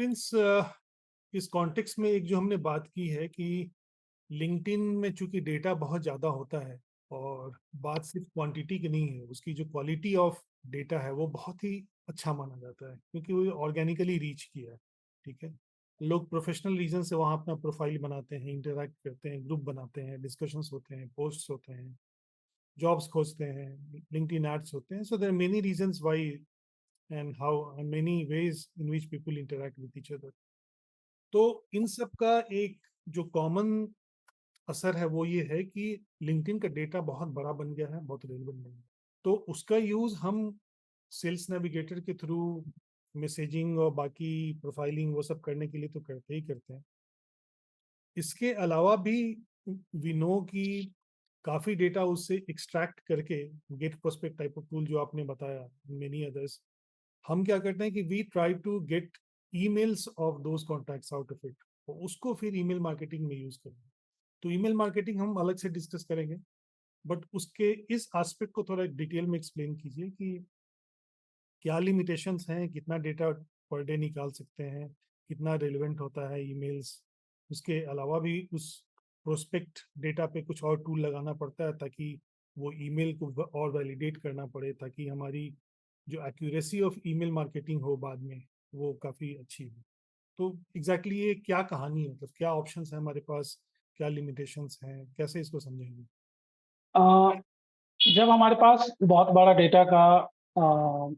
Means इस context में एक जो हमने बात की है कि लिंक्डइन में चूंकि डेटा बहुत ज़्यादा होता है और बात सिर्फ क्वांटिटी की नहीं है, उसकी जो क्वालिटी ऑफ डेटा है वो बहुत ही अच्छा माना जाता है क्योंकि वो ऑर्गेनिकली रीच किया है। ठीक है, लोग प्रोफेशनल रीजन से वहाँ अपना प्रोफाइल बनाते हैं, इंटरैक्ट करते हैं, ग्रुप बनाते हैं, डिस्कशंस होते हैं, पोस्ट्स होते हैं, जॉब्स खोजते हैं, लिंक्डइन एड्स होते हैं। So there are many reasons why and how and many ways in which people interact with each other. तो इन सब का एक जो कॉमन असर है वो ये है कि लिंक्डइन का डेटा बहुत बड़ा बन गया है, बहुत रेलेवेंट बन गया है। तो उसका यूज हम सेल्स नेविगेटर के थ्रू मैसेजिंग और बाकी प्रोफाइलिंग वो सब करने के लिए तो करते ही करते हैं। इसके अलावा भी वी नो कि काफी डेटा उससे एक्सट्रैक्ट करके get prospect type of tool जो आपने बताया, मेनी अदर्स, हम क्या करते हैं कि we try to get emails of those contacts out of it, तो उसको फिर ईमेल मार्केटिंग में यूज करेंगे। तो ईमेल मार्केटिंग हम अलग से डिस्कस करेंगे, बट उसके इस एस्पेक्ट को थोड़ा डिटेल में एक्सप्लेन कीजिए कि क्या लिमिटेशंस हैं, कितना डेटा पर डे निकाल सकते हैं, कितना रेलेवेंट होता है ईमेल्स। उसके अलावा भी उस प्रोस्पेक्ट डेटा पे कुछ और टूल लगाना पड़ता है ताकि वो ईमेल को और वैलिडेट करना पड़े, ताकि हमारी जो एक्यूरेसी ऑफ ईमेल मार्केटिंग हो बाद में वो काफ़ी अच्छी हो। तो एग्जैक्टली ये क्या कहानी है, मतलब क्या ऑप्शंस हैं हमारे पास, क्या लिमिटेशंस हैं, कैसे इसको समझेंगे? अ, जब हमारे पास बहुत बड़ा डेटा का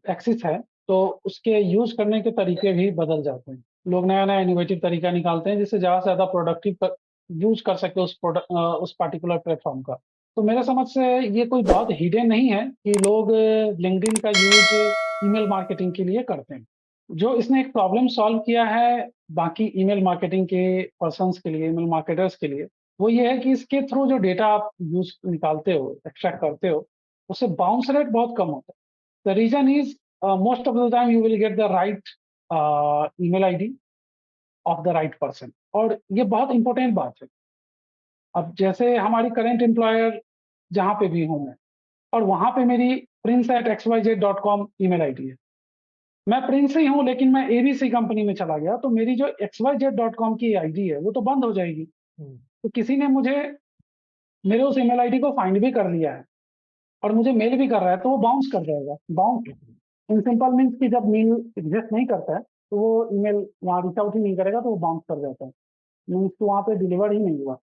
एक्सेस है, तो उसके यूज़ करने के तरीके भी बदल जाते हैं। लोग नया-नया इनोवेटिव तरीका निकालते हैं, जिससे ज़्यादा से ज़्यादा प्रोडक्टिव यूज़ कर सके उस पार्टिकुलर प्लेटफ़ॉर्म का। तो मेरे समझ से ये कोई बहुत हिडन नहीं है कि लोग लिंक्डइन का यूज़ ईमेल मार्केटिंग के लिए करते हैं। जो इसने एक प्रॉब्लम सॉल्व किया है बाकी ईमेल मार्केटिंग के पर्सन्स के लिए, ईमेल मार्केटर्स के लिए, वो ये है कि इसके थ्रू जो डेटा आप यूज़ निकालते हो, एक्सट्रैक्ट करते हो, उससे बाउंस रेट बहुत कम होता है। The reason is most of the time you will get the right email ID of the right person, और ये बहुत इम्पोर्टेंट बात है। अब जैसे हमारी करंट एम्प्लॉयर जहाँ पे भी हूँ मैं, और वहाँ पे मेरी prince@xyz.com ईमेल आईडी है। मैं प्रिंस ही हूँ, लेकिन मैं एबीसी कंपनी में चला गया, तो मेरी जो xyz.com की आईडी है, वो तो बंद हो जाएगी। हम्म, तो किसी ने मुझे मेरे उस ईमेल आईडी को फाइंड भी कर लिया है और मुझे मेल भी कर रहा है, तो वो बाउंस कर जाएगा। बाउंस इन सिंपल मीन्स कि जब मेल एग्जिस्ट नहीं करता है, तो वो ईमेल वहाँ रीच आउट ही नहीं करेगा, तो वो बाउंस कर जाता है। मीन्स कि वहाँ पे डिलीवर ही नहीं हुआ,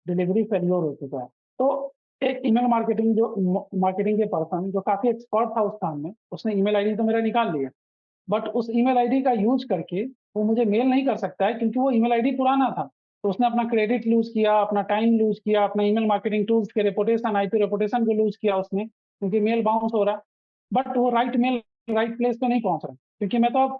डिलीवरी फेल्योर हो चुका है। तो एक ईमेल मार्केटिंग के पर्सन जो काफ़ी एक्सपर्ट था उस काम में, उसने ईमेल आईडी तो मेरा निकाल लिया, बट उस ईमेल आईडी का यूज़ करके वो मुझे मेल नहीं कर सकता है, क्योंकि वो ईमेल आईडी पुराना था। तो उसने अपना क्रेडिट लूज़ किया, अपना टाइम लूज़ किया, अपना ईमेल मार्केटिंग टूल्स के रेपुटेशन, आईपी रेपुटेशन को लूज़ किया उसने, क्योंकि मेल बाउंस हो रहा है। बट वो राइट मेल राइट प्लेस पे नहीं पहुँच रहा, क्योंकि मैं तो अब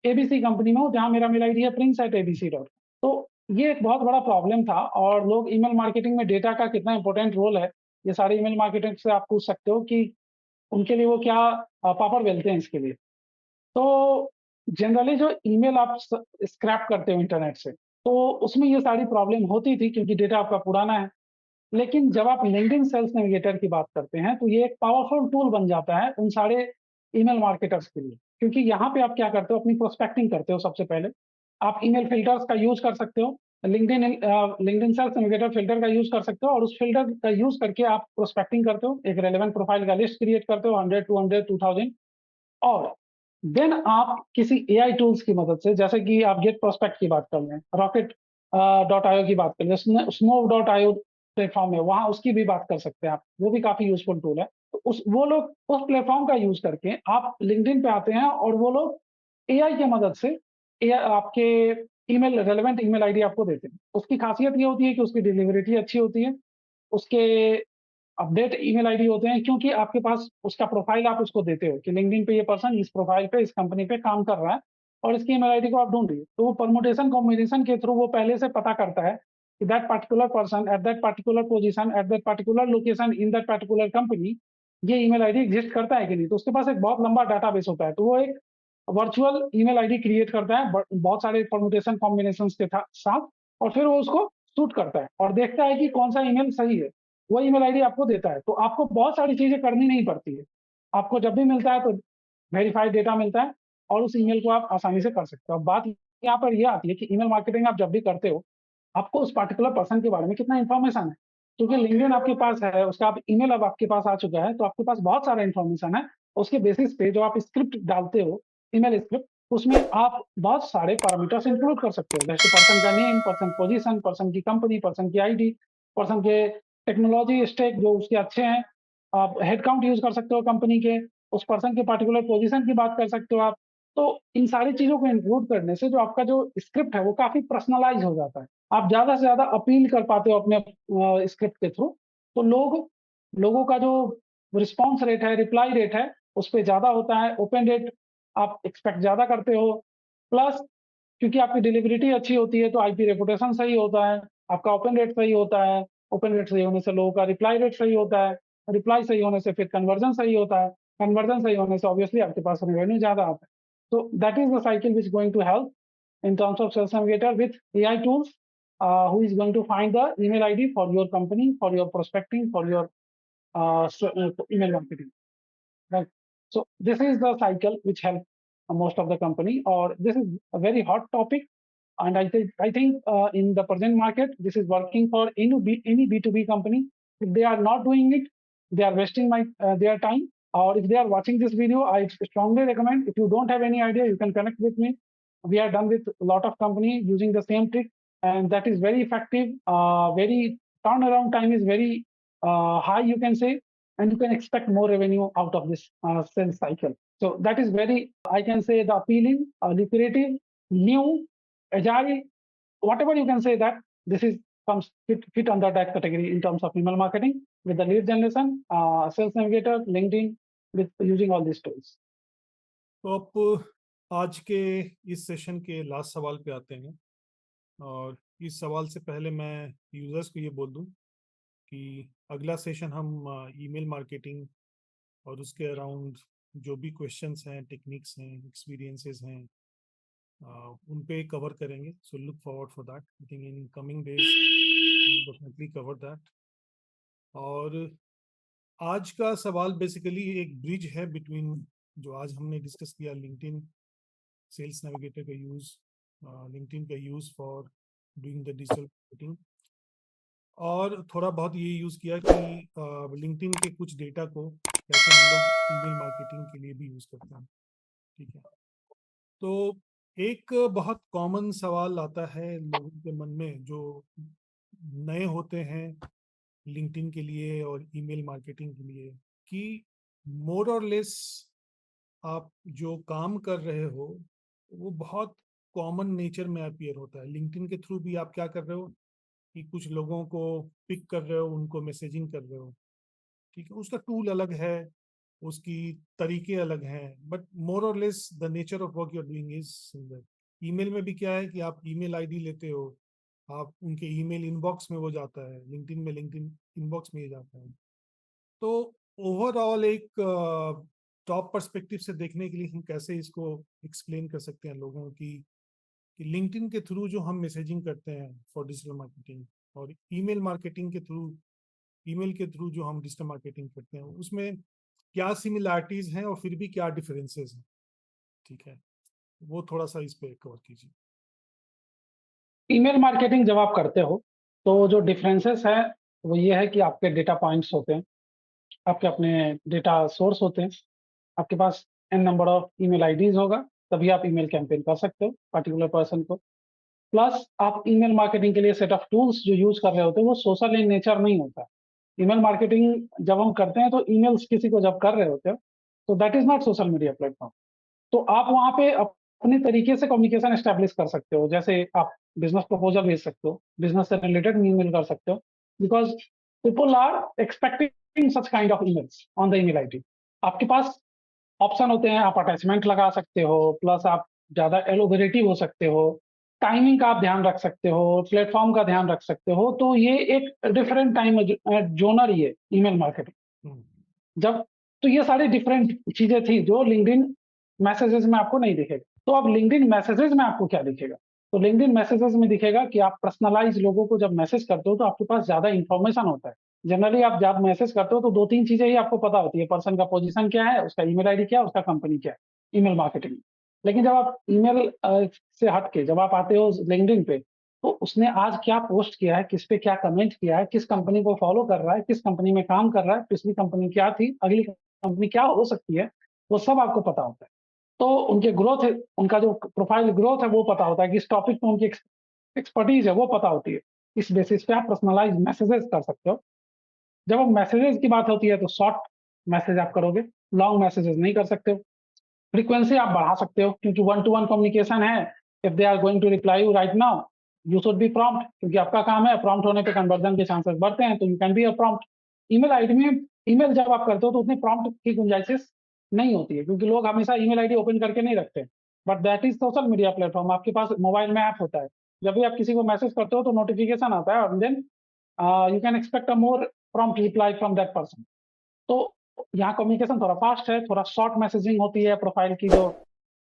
एबीसी कंपनी में हूँ, जहाँ मेरा मेल आईडी है prince@abc. तो ये एक बहुत बड़ा प्रॉब्लम था, और लोग ईमेल मार्केटिंग में डेटा का कितना इंपॉर्टेंट रोल है, ये सारे ईमेल मार्केटर से आप पूछ सकते हो कि उनके लिए वो क्या पापड़ बेलते हैं इसके लिए। तो जनरली जो ईमेल आप स्क्रैप करते हो इंटरनेट से, तो उसमें ये सारी प्रॉब्लम होती थी, क्योंकि डेटा आपका पुराना है। लेकिन जब आप लिंक्डइन सेल्स नेविगेटर की बात करते हैं, तो ये एक पावरफुल टूल बन जाता है उन सारे ईमेल मार्केटर्स के लिए, क्योंकि यहाँ पे आप क्या करते हो, अपनी प्रोस्पेक्टिंग करते हो सबसे पहले। आप ईमेल फिल्टर्स का यूज़ कर सकते हो, लिंक्डइन सेल्स नेविगेटर फिल्टर का यूज़ कर सकते हो, और उस फिल्टर का यूज़ करके आप प्रोस्पेक्टिंग करते हो, एक रेलेवेंट प्रोफाइल का लिस्ट क्रिएट करते हो, 100, 200, 2000, और देन आप किसी एआई टूल्स की मदद से, जैसे कि आप गेट प्रोस्पेक्ट की बात कर लें, रॉकेट डॉट आईओ की बात कर लें, स्नो डॉट आईओ प्लेटफॉर्म है, वहाँ उसकी भी बात कर सकते हैं आप, वो भी काफ़ी यूज़फुल टूल है। तो उस वो लोग उस प्लेटफॉर्म का यूज़ करके आप लिंक्डइन पे आते हैं, और वो लोग एआई की मदद से आपके ईमेल रेलेवेंट ईमेल आईडी आपको देते हैं। उसकी खासियत ये होती है कि उसकी डिलीवरिटी अच्छी होती है, उसके अपडेट ईमेल आईडी होते हैं, क्योंकि आपके पास उसका प्रोफाइल आप उसको देते हो कि लिंक्डइन पे ये पर्सन इस प्रोफाइल पे इस कंपनी पे काम कर रहा है, और इसकी ईमेल आईडी को आप ढूंढ रही, तो वो परमुटेशन कॉम्बिनेशन के थ्रू वो पहले से पता करता है कि that particular person at that particular position at that particular location in that particular company, ये ईमेल आईडी एग्जिस्ट करता है कि नहीं। तो उसके पास एक बहुत लंबा डाटाबेस होता है, तो वो एक वर्चुअल ईमेल आईडी क्रिएट करता है बहुत सारे परमुटेशन कॉम्बिनेशन के साथ, और फिर वो उसको शूट करता है और देखता है कि कौन सा ईमेल सही है, वो ईमेल आईडी आपको देता है। तो आपको बहुत सारी चीज़ें करनी नहीं पड़ती है। आपको जब भी मिलता है तो वेरिफाइड डेटा मिलता है, और उस ईमेल को आप आसानी से कर सकते हो। अब बात यहाँ पर ये आती है कि ईमेल मार्केटिंग आप जब भी करते हो, आपको उस पार्टिकुलर पर्सन के बारे में कितना इन्फॉर्मेशन है। क्योंकि लिंक्डइन आपके पास है, उसका आप ईमेल अब आपके पास आ चुका है, तो आपके पास बहुत सारा इन्फॉर्मेशन है। उसके बेसिस पे जो आप स्क्रिप्ट डालते हो, ईमेल स्क्रिप्ट, उसमें आप बहुत सारे पैरामीटर्स इंक्लूड कर सकते हो, जैसे पर्सन का नेम, पर्सन पोजीशन, पर्सन की कंपनी, पर्सन की आईडी, पर्सन के टेक्नोलॉजी स्टैक जो उसके अच्छे हैं। आप हेड काउंट यूज़ कर सकते हो कंपनी के, उस पर्सन के पार्टिकुलर पोजीशन की बात कर सकते हो आप। तो इन सारी चीज़ों को इंक्लूड करने से जो आपका जो स्क्रिप्ट है, वो काफ़ी पर्सनलाइज़ हो जाता है। आप ज़्यादा से ज़्यादा अपील कर पाते हो अपने स्क्रिप्ट के थ्रू। तो लोगों का जो रिस्पॉन्स रेट है, रिप्लाई रेट है, उस पे ज़्यादा होता है, ओपन रेट आप एक्सपेक्ट ज़्यादा करते हो। प्लस क्योंकि आपकी डिलिवरिटी अच्छी होती है, तो आईपी रेपुटेशन सही होता है, आपका ओपन रेट सही होता है, ओपन रेट सही होने से लोगों का रिप्लाई रेट सही होता है, रिप्लाई सही होने से फिर कन्वर्जन सही होता है, कन्वर्जन सही होने से ऑब्वियसली आपके पास रेवेन्यू ज़्यादा आता है। So that is the cycle which is going to help in terms of sales navigator with AI tools, who is going to find the email ID for your company, for your prospecting, for your email marketing, right? So this is the cycle which help most of the company, or this is a very hot topic. And I think in the present market, this is working for any B2B company. If they are not doing it, they are wasting their time. Or if they are watching this video, I strongly recommend, if you don't have any idea, you can connect with me. We are done with a lot of company using the same trick, and that is very effective. Very turnaround time is very high, you can say, and you can expect more revenue out of this sales cycle. So that is very, I can say, the appealing, lucrative, new, agile, whatever you can say, that this is comes fit under that category in terms of email marketing with the lead generation, sales navigator, LinkedIn, with using all these tools. तो अब आज के इस session के last सवाल पे आते हैं, और इस सवाल से पहले मैं यूजर्स को ये बोल दूं कि अगला सेशन हम ईमेल मार्केटिंग और उसके अराउंड जो भी क्वेश्चंस हैं, टेक्निक्स हैं, एक्सपीरियंसेस हैं, उन पे कवर करेंगे. So look forward for that. I think in coming days definitely cover that. और आज का सवाल बेसिकली एक ब्रिज है बिटवीन जो आज हमने डिस्कस किया, लिंक्डइन सेल्स नेविगेटर का यूज़, लिंक्डइन का use for doing the digital marketing, और थोड़ा बहुत ये यूज़ किया कि लिंक्डइन के कुछ डेटा को कैसे हम लोग ईमेल मार्केटिंग के लिए भी यूज़ करते हैं. ठीक है. तो एक बहुत कॉमन सवाल आता है लोगों के मन में जो नए होते हैं लिंक्डइन के लिए और ईमेल मार्केटिंग के लिए, कि मोर और लेस आप जो काम कर रहे हो वो बहुत कॉमन नेचर में अपीयर होता है. लिंक्डइन के थ्रू भी आप क्या कर रहे हो कि कुछ लोगों को पिक कर रहे हो, उनको मैसेजिंग कर रहे हो. ठीक है. उसका टूल अलग है, उसकी तरीके अलग हैं, बट मोर और less the nature of work you are doing is similar. Email में भी क्या है कि आप ईमेल आईडी लेते हो, आप उनके ईमेल इनबॉक्स में वो जाता है, लिंक्डइन में लिंक्डइन इनबॉक्स में ये जाता है. तो ओवरऑल एक टॉप पर्सपेक्टिव से देखने के लिए हम कैसे इसको एक्सप्लेन कर सकते हैं लोगों कि लिंक्डइन के थ्रू जो हम मैसेजिंग करते हैं फॉर डिजिटल मार्केटिंग, और ईमेल मार्केटिंग के थ्रू, ईमेल के थ्रू जो हम डिजिटल मार्केटिंग करते हैं, उसमें क्या सिमिलैरिटीज हैं और फिर भी क्या डिफरेंसेस हैं. ठीक है. वो थोड़ा सा इस पे कवर कीजिए. ईमेल मार्केटिंग जब आप करते हो, तो जो डिफरेंसेस है वो ये है कि आपके डेटा पॉइंट्स होते हैं, आपके अपने डेटा सोर्स होते हैं, आपके पास an number of email IDs होगा, तभी आप ईमेल कैंपेन कर सकते हो पर्टिकुलर पर्सन को. प्लस आप ईमेल मार्केटिंग के लिए सेट ऑफ टूल्स जो यूज कर रहे होते हैं वो सोशल इन नेचर नहीं होता. ईमेल मार्केटिंग जब हम करते हैं तो ईमेल्स किसी को जब कर रहे होते हो, तो that is not social media platform. तो आप वहाँ पे अपने तरीके से कम्युनिकेशन एस्टेब्लिश कर सकते हो. जैसे आप बिजनेस प्रपोजल भेज सकते हो, बिजनेस से रिलेटेड ईमेल कर सकते हो, because people are expecting such kind of emails on the email ID. आपके पास ऑप्शन होते हैं, आप अटैचमेंट लगा सकते हो, प्लस आप ज़्यादा एलोबरेटिव हो सकते हो, टाइमिंग का आप ध्यान रख सकते हो, प्लेटफॉर्म का ध्यान रख सकते हो. तो ये एक डिफरेंट टाइम जोनर ही है ईमेल मार्केटिंग. जब तो ये सारी डिफरेंट चीजें थी जो लिंक्डइन मैसेजेस में आपको नहीं दिखेगा. तो अब लिंक्डइन मैसेजेस में आपको क्या दिखेगा? तो लिंक्डइन मैसेजेस में दिखेगा कि आप पर्सनलाइज लोगों को जब मैसेज करते हो तो आपके पास ज्यादा इंफॉर्मेशन होता है. जनरली आप जब मैसेज करते हो तो 2-3 चीजें ही आपको पता होती है. पर्सन का पोजीशन क्या है, उसका ईमेल आईडी क्या है, उसका कंपनी क्या है, ईमेल मार्केटिंग. लेकिन जब आप ईमेल से हट के जब आप आते हो लिंक्डइन पे, तो उसने आज क्या पोस्ट किया है, किस पे क्या कमेंट किया है, किस कंपनी को फॉलो कर रहा है, किस कंपनी में काम कर रहा है, पिछली कंपनी क्या थी, अगली कंपनी क्या हो सकती है, वो सब आपको पता होता है। तो उनके ग्रोथ है, उनका जो प्रोफाइल ग्रोथ है वो पता होता है, किस टॉपिक में उनकी एक्सपर्टीज है वो पता होती है। इस बेसिस पे आप पर्सनलाइज मैसेजेस कर सकते हो। जब अब मैसेजेस की बात होती है तो शॉर्ट मैसेज आप करोगे, लॉन्ग मैसेजेस नहीं कर सकते हो। फ्रीक्वेंसी आप बढ़ा सकते हो, क्योंकि वन टू वन कम्युनिकेशन है। If they are going to reply you right now, you should be prompt, क्योंकि आपका काम है। प्रॉम्प्ट होने पे कन्वर्जन के चांसेस बढ़ते हैं, तो you can be a prompt. Email ID में ईमेल जब आप करते हो तो उतनी प्रॉम्प्ट की गुंजाइश नहीं होती है, क्योंकि लोग हमेशा ईमेल आईडी ओपन करके नहीं रखते। But that is social media platform, आपके पास मोबाइल में ऐप होता है। जब भी आप किसी को मैसेज करते हो तो नोटिफिकेशन आता है, और then you can expect a more prompt reply from that person. तो यहाँ कम्युनिकेशन थोड़ा फास्ट है, थोड़ा शॉर्ट मैसेजिंग होती है, प्रोफाइल की जो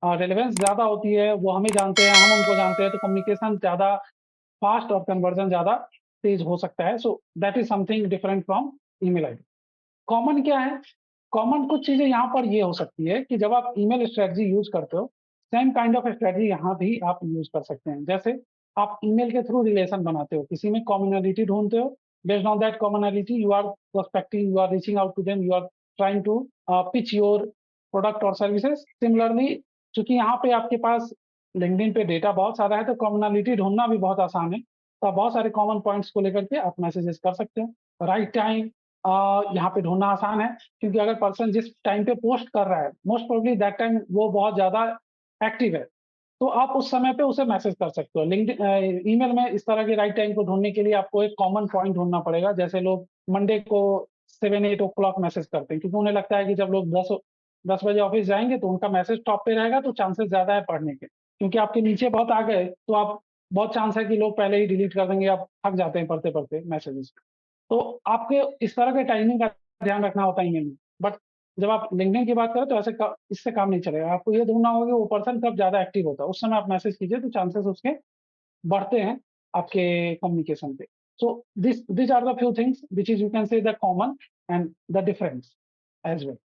रिलेवेंस ज़्यादा होती है, वो हमें जानते हैं, हम उनको जानते हैं, तो कम्युनिकेशन ज़्यादा फास्ट और कन्वर्जन ज़्यादा तेज हो सकता है। So that is something different from email ID. Common क्या है? कॉमन कुछ चीज़ें यहाँ पर ये हो सकती है कि जब आप ईमेल स्ट्रेटजी यूज़ करते हो, सेम काइंड ऑफ स्ट्रेटजी यहाँ भी आप यूज़ कर सकते हैं। जैसे आप ईमेल के थ्रू रिलेशन बनाते हो, किसी में कॉमनैलिटी ढूँढते हो, based on that commonality you are prospecting, you are reaching out to them, you are trying to pitch your product और सर्विसेज। सिमिलरली, चूँकि यहाँ पे आपके पास लिंक्डइन पे डेटा बहुत सारा है, तो कॉमनैलिटी ढूँढना भी बहुत आसान है। तो आप बहुत सारे कॉमन पॉइंट्स को लेकर के आप मैसेजेस कर सकते हो। राइट टाइम यहाँ पे ढूँढना आसान है, क्योंकि अगर पर्सन जिस टाइम पे पोस्ट कर रहा है, मोस्ट प्रोबेबली दैट टाइम वो बहुत ज़्यादा एक्टिव है, तो आप उस समय पे उसे मैसेज कर सकते हो। ईमेल में इस तरह के राइट टाइम को ढूँढने के लिए आपको एक कॉमन पॉइंट ढूँढना पड़ेगा। जैसे लोग मंडे को 7-8 ओ क्लॉक मैसेज करते हैं, क्योंकि उन्हें लगता है कि जब लोग 10 बजे ऑफिस जाएँगे तो उनका मैसेज टॉप पे रहेगा, तो चांसेस ज़्यादा है पढ़ने के। क्योंकि आपके नीचे बहुत आ गए, तो आप बहुत चांस है कि लोग पहले ही डिलीट कर देंगे, आप थक जाते हैं पढ़ते-पढ़ते मैसेजेस। तो आपके इस तरह के टाइमिंग का ध्यान रखना होता है ईमेल में। बट जब आप लिंक्डइन की बात करें तो ऐसे इससे काम नहीं चलेगा। आपको ये ढूँढना होगा कि वो पर्सन कब ज़्यादा एक्टिव होता है, उस समय आप मैसेज कीजिए, तो चांसेस उसके बढ़ते हैं आपके कम्युनिकेशन पे। So this are the few things which is you can say the common and the difference as well.